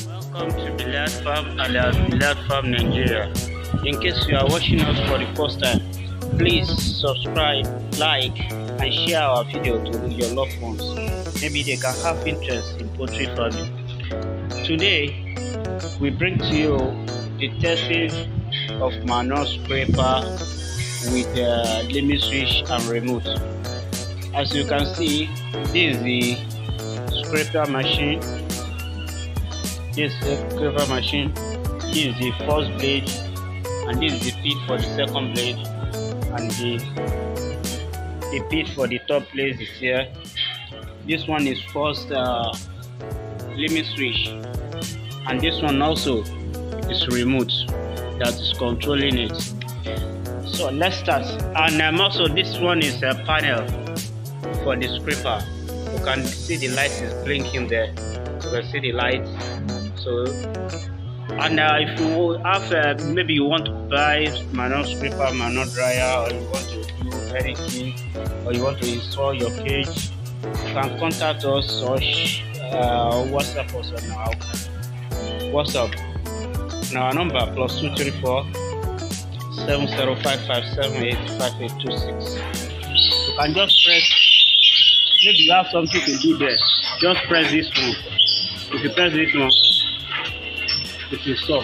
Welcome to Bilal Farm alias Bilal Farm Nigeria. In case you are watching us for the first time, please subscribe, like and share our video to your loved ones. Maybe they can have interest in poultry farming. Today we bring to you the testing of manure scraper with limit switch and remote. As you can see, this is the scraper machine. This is the scraper machine. This is the first blade, and this is the pit for the second blade, and the pit for the top blade is here. This one is first limit switch, and this one also is remote that is controlling it. So let's start. And also this one is a panel for the scraper. You can see the light is blinking there. You can see the light. So, and if you have maybe you want to buy manure scraper, manure dryer, or you want to do anything, or you want to install your cage, you can contact us or WhatsApp us on our WhatsApp. Now our number +234 7055785826. You can just press. Maybe you have something to do there. Just press this one. If you press this one, it will stop.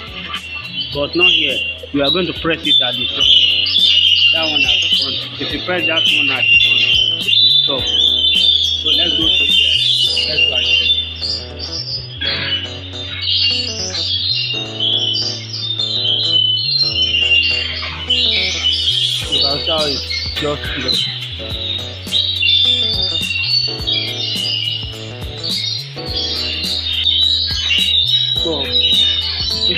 But not here. You are going to press it at the front. That one at the front. If you press that one at the front, it will stop. So let's go to there. Let's go and check. You can see how it's just slow. So if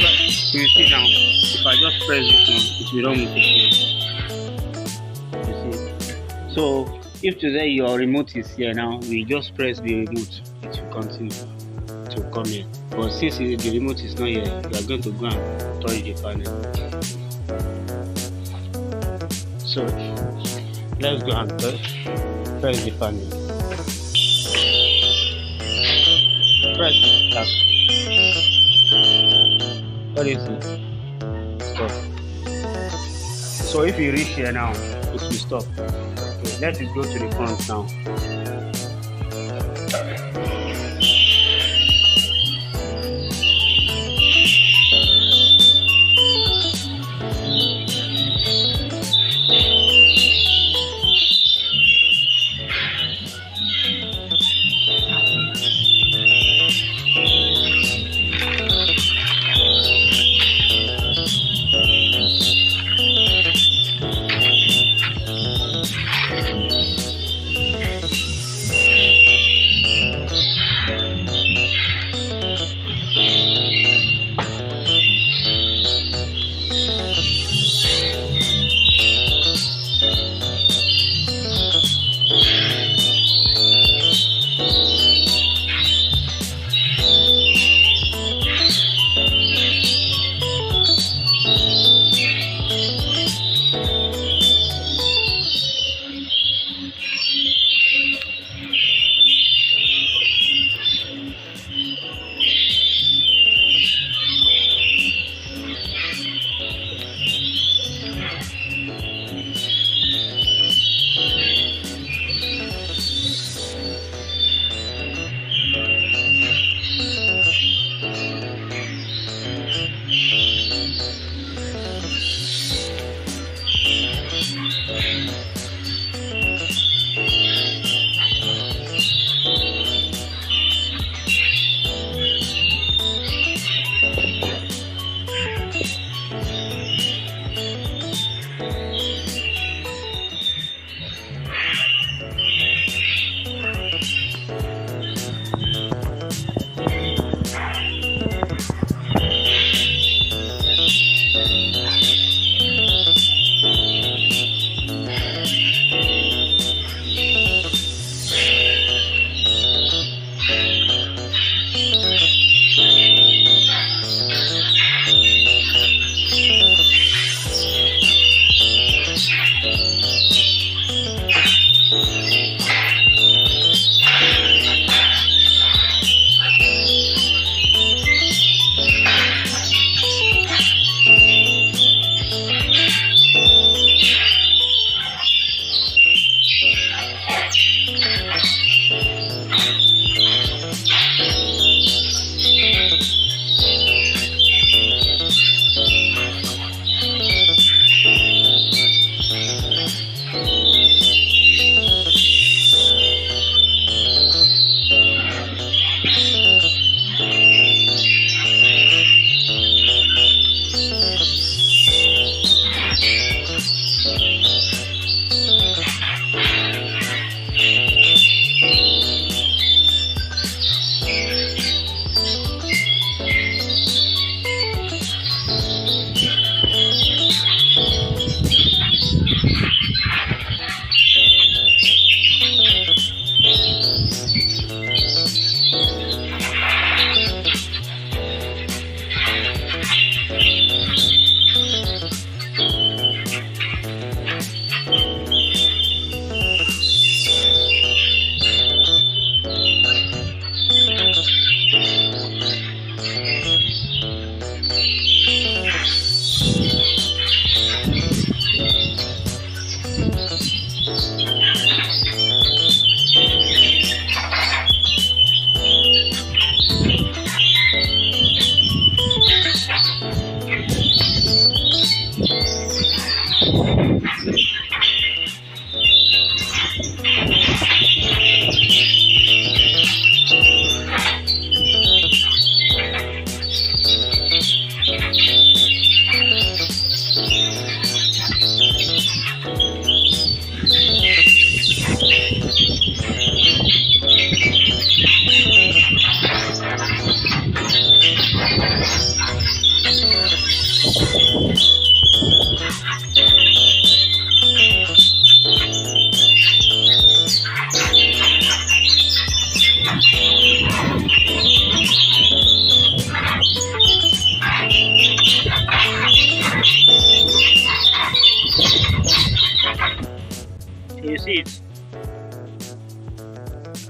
you see now, if I just press this one, it will run with the shade. You see. So if today your remote is here now, we just press the remote, it will continue to come here. But since the remote is not here, you are going to go and touch the panel. So let's go and press the panel. Press that. What is it? Stop. So if you reach here now, it will stop. Okay, let it go to the front now.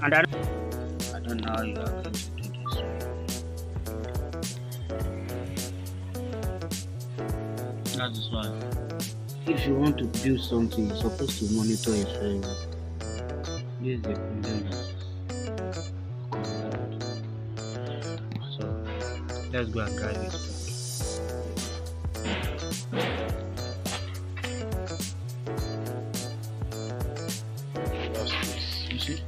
And I don't know how you are going to do this. That is why. If you want to build something, you're supposed to monitor it very well. This is the problem. So let's go and drive it. You see?